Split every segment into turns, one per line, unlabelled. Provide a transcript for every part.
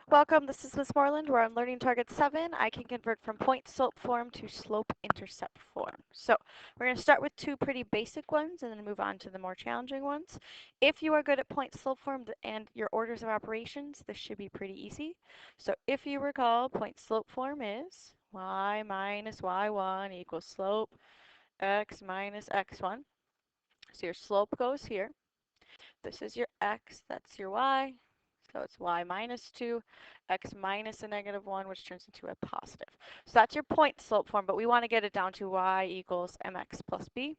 Welcome, this is Miss Moreland. We're on Learning Target 7. I can convert from point slope form to slope intercept form. So we're going to start with two pretty basic ones and then move on to the more challenging ones. If you are good at point slope form and your orders of operations, this should be pretty easy. So if you recall, point slope form is y minus y1 equals slope x minus x1. So your slope goes here. This is your x, that's your y. So it's y minus 2, x minus a negative 1, which turns into a positive. So that's your point slope form, but we want to get it down to y equals mx plus b.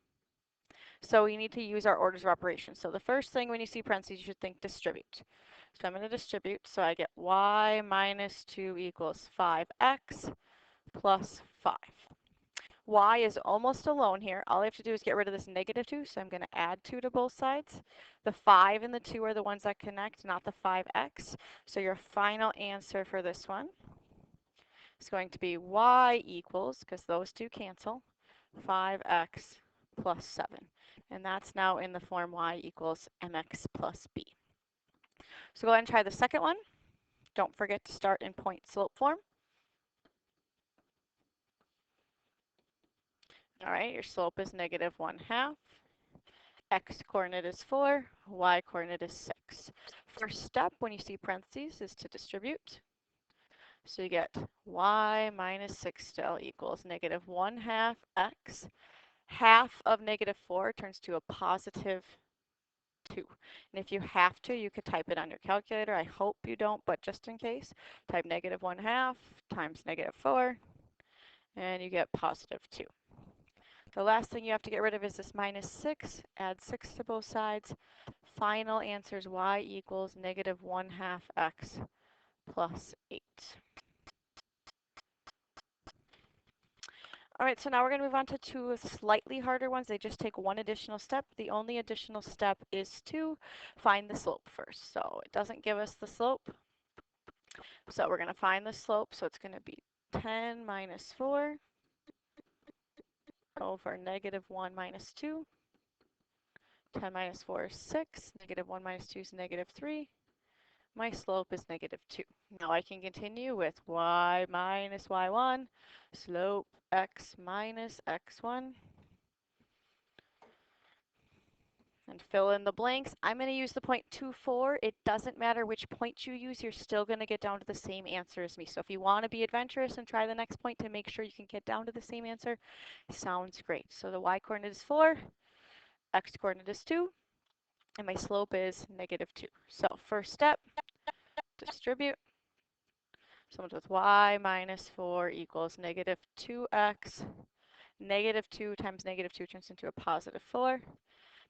So we need to use our orders of operations. So the first thing when you see parentheses, you should think distribute. So I'm going to distribute. So I get y minus 2 equals 5x plus 5. Y is almost alone here. All I have to do is get rid of this negative 2, so I'm going to add 2 to both sides. The 5 and the 2 are the ones that connect, not the 5x. So your final answer for this one is going to be y equals, because those two cancel, 5x plus 7. And that's now in the form y equals mx plus b. So go ahead and try the second one. Don't forget to start in point slope form. All right, your slope is negative 1/2. X coordinate is 4, y coordinate is 6. First step when you see parentheses is to distribute. So you get y minus 6 still equals negative 1/2 x. Half of negative 4 turns to a positive 2. And if you have to, you could type it on your calculator. I hope you don't, but just in case, type negative 1/2 times negative 4, and you get positive 2. The last thing you have to get rid of is this minus 6. Add 6 to both sides. Final answer is y equals negative 1/2 x plus 8. All right, so now we're going to move on to two slightly harder ones. They just take one additional step. The only additional step is to find the slope first. So it doesn't give us the slope. So we're going to find the slope. So it's going to be 10 minus 4 over negative 1 minus 2. 10 minus 4 is 6. Negative 1 minus 2 is negative 3. My slope is negative 2. Now I can continue with y minus y1, slope x minus x1, and fill in the blanks. I'm going to use the point 2, 4. It doesn't matter which point you use, you're still going to get down to the same answer as me. So if you want to be adventurous and try the next point to make sure you can get down to the same answer, sounds great. So the y coordinate is 4, x coordinate is 2, and my slope is negative 2. So first step, distribute. So with y minus 4 equals negative 2x. Negative 2 times negative 2 turns into a positive 4.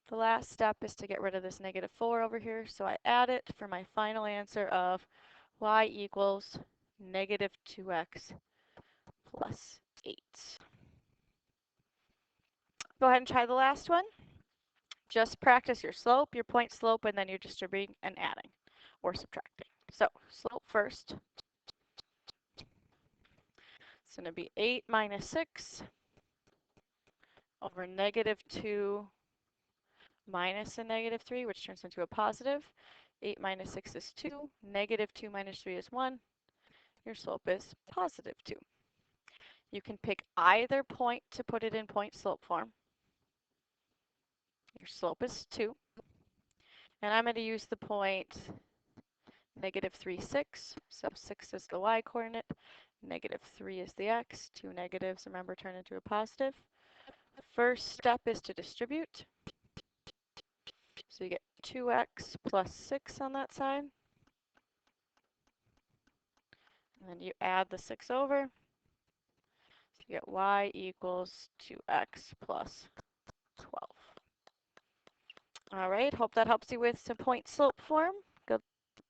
The last step is to get rid of this negative 4 over here. So I add it for my final answer of y equals negative 2x plus 8. Go ahead and try the last one. Just practice your slope, your point slope, and then you're distributing and adding or subtracting. So slope first. It's going to be 8 minus 6 over negative 2 minus a negative 3, which turns into a positive. 8 minus 6 is 2. Negative 2 minus 3 is 1. Your slope is positive 2. You can pick either point to put it in point slope form. Your slope is 2. And I'm going to use the point negative 3, 6. So 6 is the y coordinate. Negative 3 is the x. Two negatives, remember, turn into a positive. First step is to distribute. So you get 2x plus 6 on that side. And then you add the 6 over. So you get y equals 2x plus 12. All right, hope that helps you with some point slope form.